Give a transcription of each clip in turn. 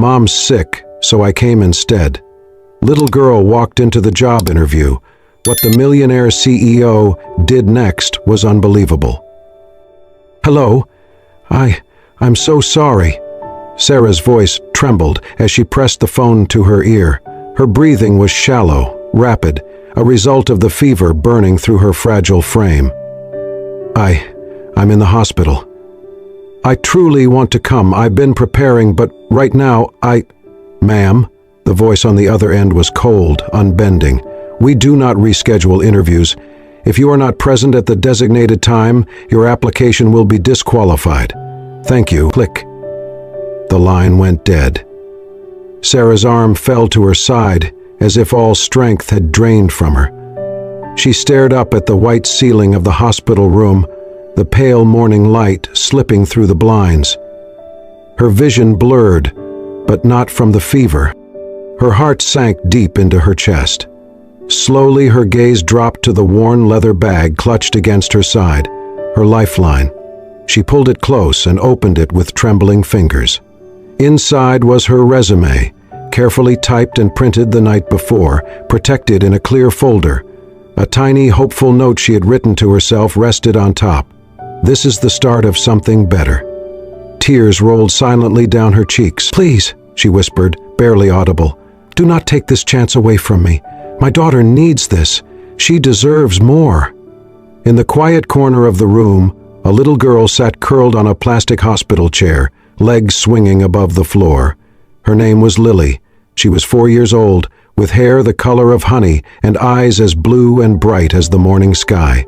Mom's sick, so I came instead." Little girl walked into the job interview. What the Millionaire CEO did next was unbelievable. "Hello, I'm so sorry." Sarah's voice trembled as she pressed the phone to her ear. Her breathing was shallow, rapid, a result of the fever burning through her fragile frame. I'm in the hospital. I truly want to come. I've been preparing, but right now Ma'am," the voice on the other end was cold, unbending. "We do not reschedule interviews. If you are not present at the designated time, your application will be disqualified. Thank you." Click. The line went dead. Sarah's arm fell to her side, as if all strength had drained from her. She stared up at the white ceiling of the hospital room, the pale morning light slipping through the blinds. Her vision blurred, but not from the fever. Her heart sank deep into her chest. Slowly her gaze dropped to the worn leather bag clutched against her side, her lifeline. She pulled it close and opened it with trembling fingers. Inside was her resume, carefully typed and printed the night before, protected in a clear folder. A tiny, hopeful note she had written to herself rested on top. "This is the start of something better." Tears rolled silently down her cheeks. "Please," she whispered, barely audible, "do not take this chance away from me. My daughter needs this. She deserves more." In the quiet corner of the room, a little girl sat curled on a plastic hospital chair, legs swinging above the floor. Her name was Lily. She was 4 years old, with hair the color of honey and eyes as blue and bright as the morning sky.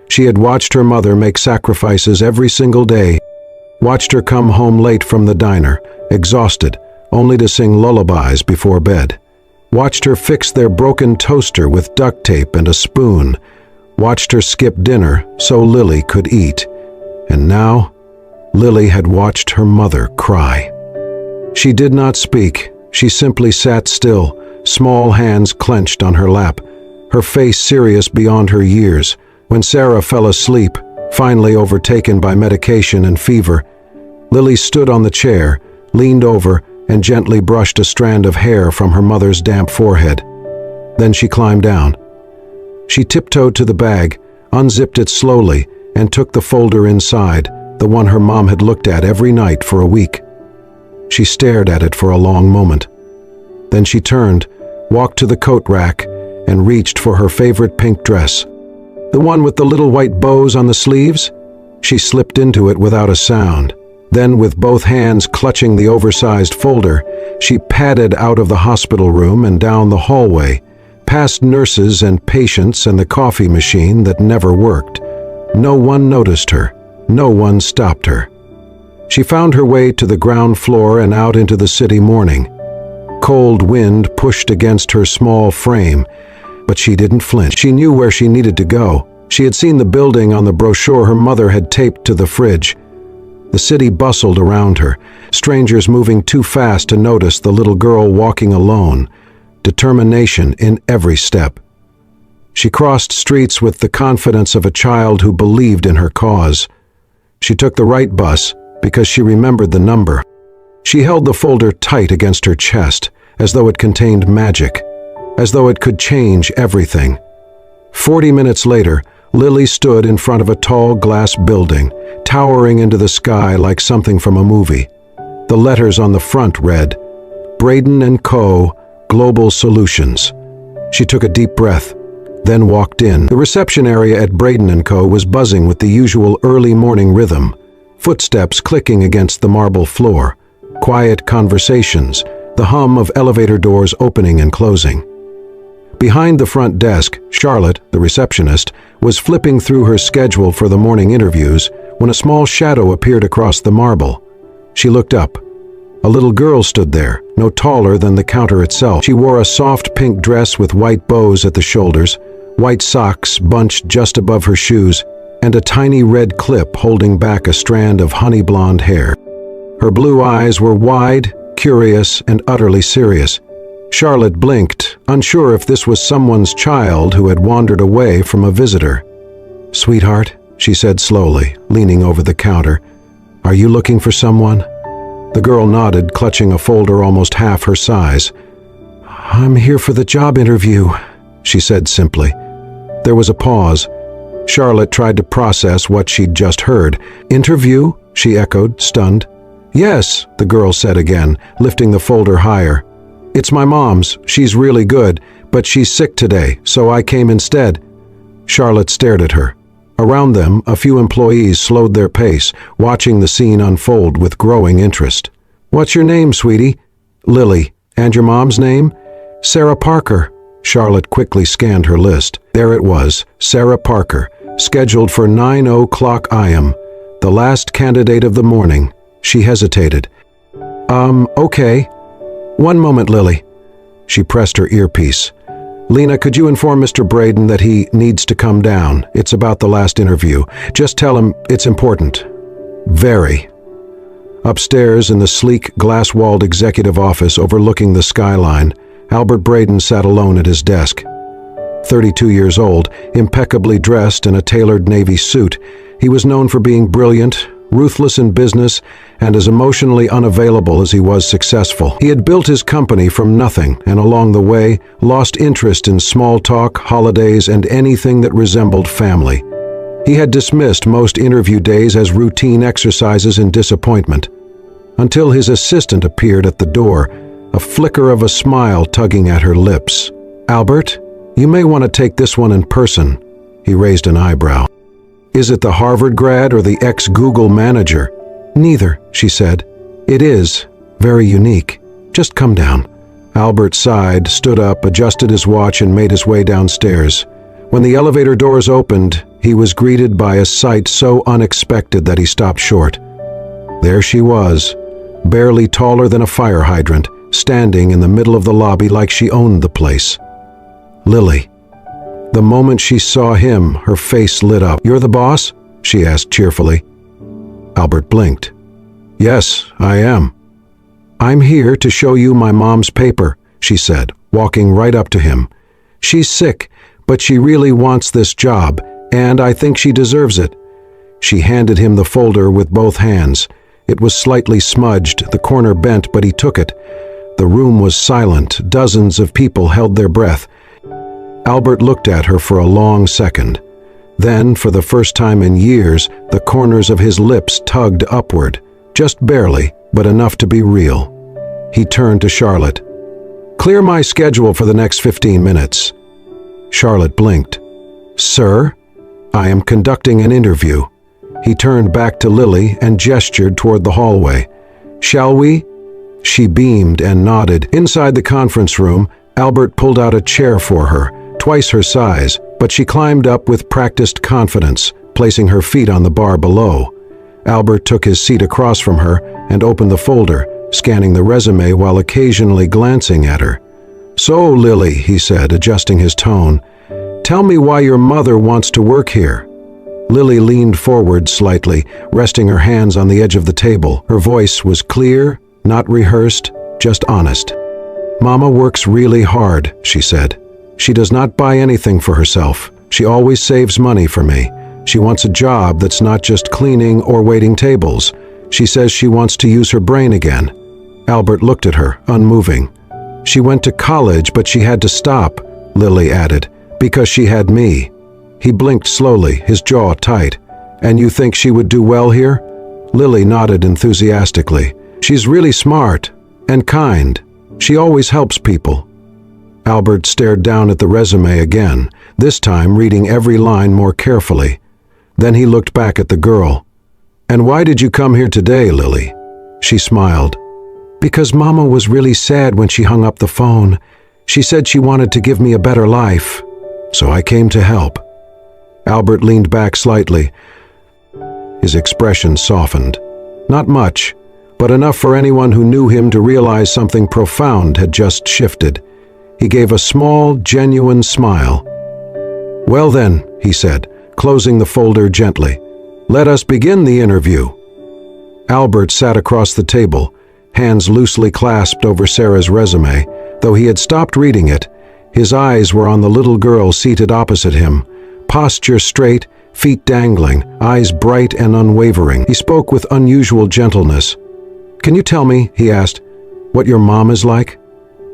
She had watched her mother make sacrifices every single day, watched her come home late from the diner, exhausted, only to sing lullabies before bed. Watched her fix their broken toaster with duct tape and a spoon. Watched her skip dinner so Lily could eat. And now, Lily had watched her mother cry. She did not speak. She simply sat still, small hands clenched on her lap, her face serious beyond her years. When Sarah fell asleep, finally overtaken by medication and fever, Lily stood on the chair, leaned over, and gently brushed a strand of hair from her mother's damp forehead. Then she climbed down. She tiptoed to the bag, unzipped it slowly, and took the folder inside, the one her mom had looked at every night for a week. She stared at it for a long moment. Then she turned, walked to the coat rack, and reached for her favorite pink dress. The one with the little white bows on the sleeves? She slipped into it without a sound. Then, with both hands clutching the oversized folder, she padded out of the hospital room and down the hallway, past nurses and patients and the coffee machine that never worked. No one noticed her. No one stopped her. She found her way to the ground floor and out into the city morning. Cold wind pushed against her small frame, but she didn't flinch. She knew where she needed to go. She had seen the building on the brochure her mother had taped to the fridge. The city bustled around her, strangers moving too fast to notice the little girl walking alone, determination in every step. She crossed streets with the confidence of a child who believed in her cause. She took the right bus because she remembered the number. She held the folder tight against her chest, as though it contained magic, as though it could change everything. 40 minutes later, Lily stood in front of a tall glass building, towering into the sky like something from a movie. The letters on the front read, "Braden & Co. Global Solutions." She took a deep breath, then walked in. The reception area at Braden & Co. was buzzing with the usual early morning rhythm, footsteps clicking against the marble floor, quiet conversations, the hum of elevator doors opening and closing. Behind the front desk, Charlotte, the receptionist, was flipping through her schedule for the morning interviews when a small shadow appeared across the marble. She looked up. A little girl stood there, no taller than the counter itself. She wore a soft pink dress with white bows at the shoulders, white socks bunched just above her shoes, and a tiny red clip holding back a strand of honey blonde hair. Her blue eyes were wide, curious, and utterly serious. Charlotte blinked, unsure if this was someone's child who had wandered away from a visitor. "Sweetheart," she said slowly, leaning over the counter, "are you looking for someone?" The girl nodded, clutching a folder almost half her size. "I'm here for the job interview," she said simply. There was a pause. Charlotte tried to process what she'd just heard. "Interview?" she echoed, stunned. "Yes," the girl said again, lifting the folder higher. "It's my mom's. She's really good, but she's sick today, so I came instead." Charlotte stared at her. Around them, a few employees slowed their pace, watching the scene unfold with growing interest. "What's your name, sweetie?" "Lily. And your mom's name?" "Sarah Parker." Charlotte quickly scanned her list. There it was, Sarah Parker, scheduled for 9:00 a.m., the last candidate of the morning. She hesitated. Okay. One moment, Lily." She pressed her earpiece. "Lena, could you inform Mr. Braden that he needs to come down? It's about the last interview. Just tell him it's important." "Very." Upstairs in the sleek, glass-walled executive office overlooking the skyline, Albert Braden sat alone at his desk. 32 years old, impeccably dressed in a tailored navy suit, he was known for being brilliant, ruthless in business, and as emotionally unavailable as he was successful. He had built his company from nothing, and along the way, lost interest in small talk, holidays, and anything that resembled family. He had dismissed most interview days as routine exercises in disappointment, until his assistant appeared at the door, a flicker of a smile tugging at her lips. "Albert, you may want to take this one in person." He raised an eyebrow. "Is it the Harvard grad or the ex-Google manager?" "Neither," she said. "It is. Very unique. Just come down." Albert sighed, stood up, adjusted his watch, and made his way downstairs. When the elevator doors opened, he was greeted by a sight so unexpected that he stopped short. There she was, barely taller than a fire hydrant, standing in the middle of the lobby like she owned the place. Lily. The moment she saw him, her face lit up. "You're the boss?" she asked cheerfully. Albert blinked. "Yes, I am." "I'm here to show you my mom's paper," she said, walking right up to him. "She's sick, but she really wants this job, and I think she deserves it." She handed him the folder with both hands. It was slightly smudged, the corner bent, but he took it. The room was silent. Dozens of people held their breath. Albert looked at her for a long second. Then, for the first time in years, the corners of his lips tugged upward, just barely, but enough to be real. He turned to Charlotte. "Clear my schedule for the next 15 minutes." Charlotte blinked. "Sir, I am conducting an interview." He turned back to Lily and gestured toward the hallway. "Shall we?" She beamed and nodded. Inside the conference room, Albert pulled out a chair for her, twice her size, but she climbed up with practiced confidence, placing her feet on the bar below. Albert took his seat across from her and opened the folder, scanning the resume while occasionally glancing at her. "So, Lily," he said, adjusting his tone, "tell me why your mother wants to work here." Lily leaned forward slightly, resting her hands on the edge of the table. Her voice was clear, not rehearsed, just honest. "Mama works really hard," she said. "She does not buy anything for herself. She always saves money for me. She wants a job that's not just cleaning or waiting tables. She says she wants to use her brain again." Albert looked at her, unmoving. "She went to college, but she had to stop," Lily added, "because she had me." He blinked slowly, his jaw tight. "And you think she would do well here?" Lily nodded enthusiastically. "She's really smart and kind. She always helps people." Albert stared down at the resume again, this time reading every line more carefully. Then he looked back at the girl. "And why did you come here today, Lily?" She smiled. "Because Mama was really sad when she hung up the phone. She said she wanted to give me a better life. So I came to help." Albert leaned back slightly. His expression softened. Not much, but enough for anyone who knew him to realize something profound had just shifted. He gave a small, genuine smile. "Well then," he said, closing the folder gently, "let us begin the interview." Albert sat across the table, hands loosely clasped over Sarah's resume. Though he had stopped reading it, his eyes were on the little girl seated opposite him, posture straight, feet dangling, eyes bright and unwavering. He spoke with unusual gentleness. "Can you tell me," he asked, "what your mom is like?"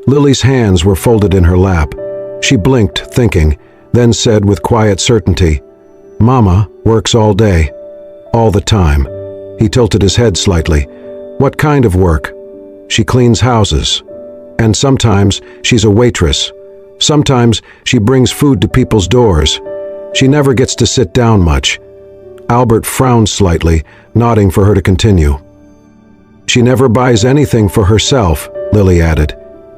Lily's hands were folded in her lap. She blinked, thinking, then said with quiet certainty, "Mama works all day. All the time." He tilted his head slightly. "What kind of work?" "She cleans houses. And sometimes she's a waitress. Sometimes she brings food to people's doors. She never gets to sit down much." Albert frowned slightly, nodding for her to continue. "She never buys anything for herself," Lily added.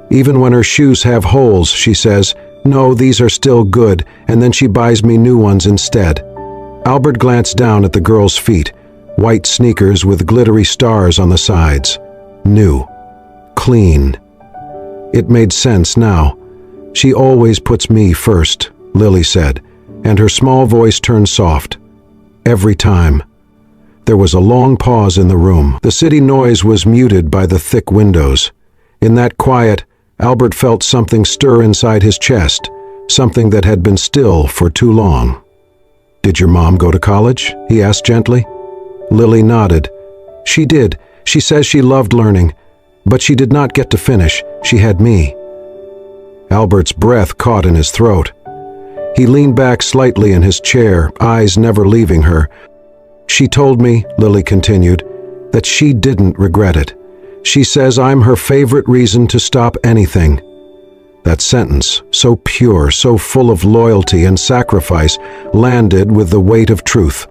"Even when her shoes have holes, she says, 'No, these are still good,' and then she buys me new ones instead." Albert glanced down at the girl's feet, white sneakers with glittery stars on the sides. New. Clean. It made sense now. "She always puts me first," Lily said, and her small voice turned soft. "Every time." There was a long pause in the room. The city noise was muted by the thick windows. In that quiet, Albert felt something stir inside his chest, something that had been still for too long. "Did your mom go to college?" he asked gently. Lily nodded. "She did. She says she loved learning. But she did not get to finish. She had me." Albert's breath caught in his throat. He leaned back slightly in his chair, eyes never leaving her. "She told me," Lily continued, "that she didn't regret it. She says I'm her favorite reason to stop anything." That sentence, so pure, so full of loyalty and sacrifice, landed with the weight of truth.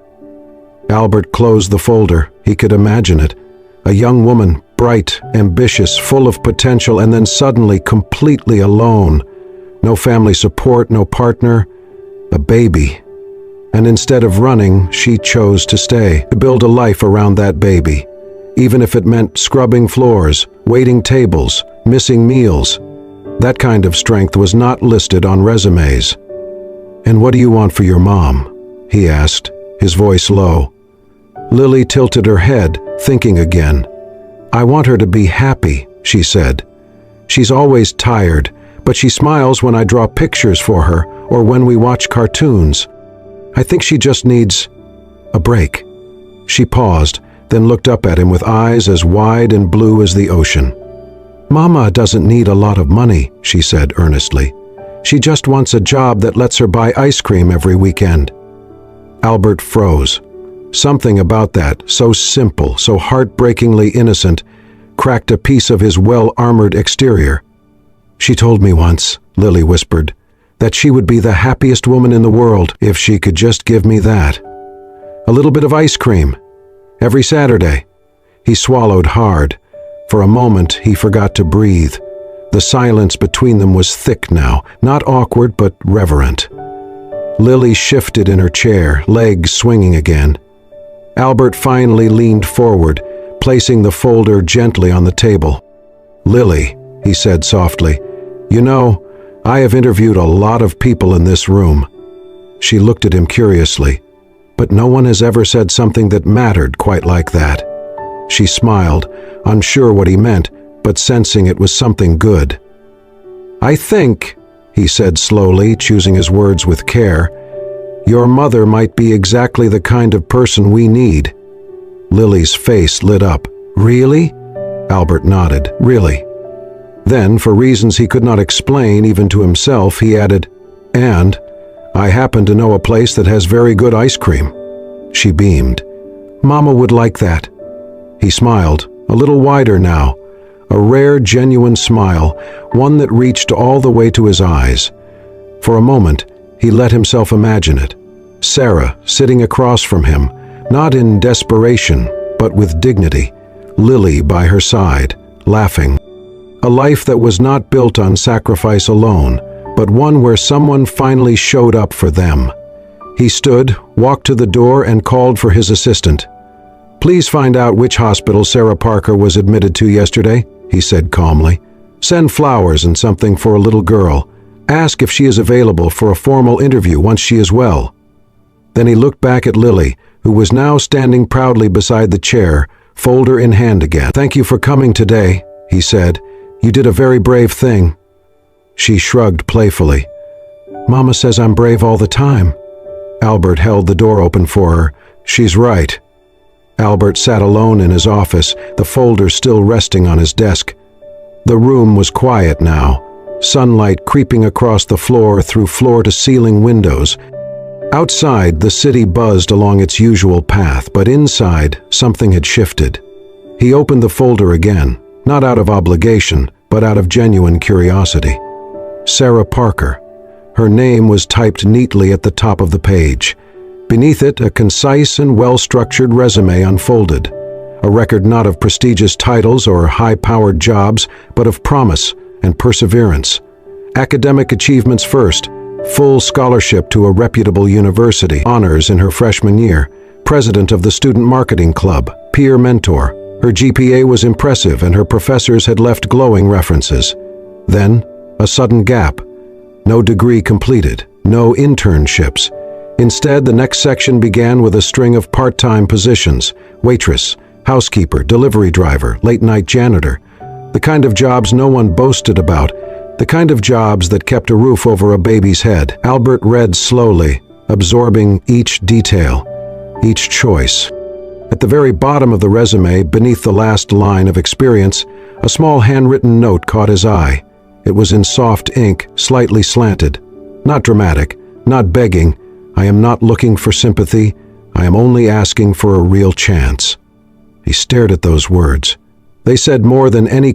Albert closed the folder. He could imagine it. A young woman, bright, ambitious, full of potential, and then suddenly completely alone. No family support, no partner, a baby. And instead of running, she chose to stay, to build a life around that baby. Even if it meant scrubbing floors, waiting tables, missing meals. That kind of strength was not listed on resumes. "And what do you want for your mom?" he asked, his voice low. Lily tilted her head, thinking again. "I want her to be happy," she said. "She's always tired, but she smiles when I draw pictures for her or when we watch cartoons. I think she just needs a break." She paused, then looked up at him with eyes as wide and blue as the ocean. "Mama doesn't need a lot of money," she said earnestly. "She just wants a job that lets her buy ice cream every weekend." Albert froze. Something about that, so simple, so heartbreakingly innocent, cracked a piece of his well-armored exterior. "She told me once," Lily whispered, "that she would be the happiest woman in the world if she could just give me that. A little bit of ice cream. Every Saturday." He swallowed hard. For a moment, he forgot to breathe. The silence between them was thick now, not awkward but reverent. Lily shifted in her chair, legs swinging again. Albert finally leaned forward, placing the folder gently on the table. "Lily," he said softly, "you know, I have interviewed a lot of people in this room." She looked at him curiously. "But no one has ever said something that mattered quite like that." She smiled, unsure what he meant, but sensing it was something good. "I think," he said slowly, choosing his words with care, "your mother might be exactly the kind of person we need." Lily's face lit up. "Really?" Albert nodded. "Really." Then, for reasons he could not explain even to himself, he added, "And I happen to know a place that has very good ice cream." She beamed. "Mama would like that." He smiled, a little wider now, a rare, genuine smile, one that reached all the way to his eyes. For a moment, he let himself imagine it. Sarah, sitting across from him, not in desperation, but with dignity. Lily by her side, laughing. A life that was not built on sacrifice alone, but one where someone finally showed up for them. He stood, walked to the door, and called for his assistant. "Please find out which hospital Sarah Parker was admitted to yesterday," he said calmly. "Send flowers and something for a little girl. Ask if she is available for a formal interview once she is well." Then he looked back at Lily, who was now standing proudly beside the chair, folder in hand again. "Thank you for coming today," he said. "You did a very brave thing." She shrugged playfully. "Mama says I'm brave all the time." Albert held the door open for her. "She's right." Albert sat alone in his office, the folder still resting on his desk. The room was quiet now, sunlight creeping across the floor through floor-to-ceiling windows. Outside, the city buzzed along its usual path, but inside, something had shifted. He opened the folder again, not out of obligation, but out of genuine curiosity. Sarah Parker. Her name was typed neatly at the top of the page. Beneath it, a concise and well-structured resume unfolded. A record not of prestigious titles or high-powered jobs, but of promise and perseverance. Academic achievements first, full scholarship to a reputable university, honors in her freshman year, president of the Student Marketing Club, peer mentor. Her GPA was impressive and her professors had left glowing references. Then, a sudden gap. No degree completed, no internships. Instead, the next section began with a string of part-time positions: waitress, housekeeper, delivery driver, late-night janitor. The kind of jobs no one boasted about, the kind of jobs that kept a roof over a baby's head. Albert read slowly, absorbing each detail, each choice. At the very bottom of the resume, beneath the last line of experience, a small handwritten note caught his eye. It was in soft ink, slightly slanted. Not dramatic, not begging. I am not looking for sympathy. I am only asking for a real chance. He stared at those words. They said more than any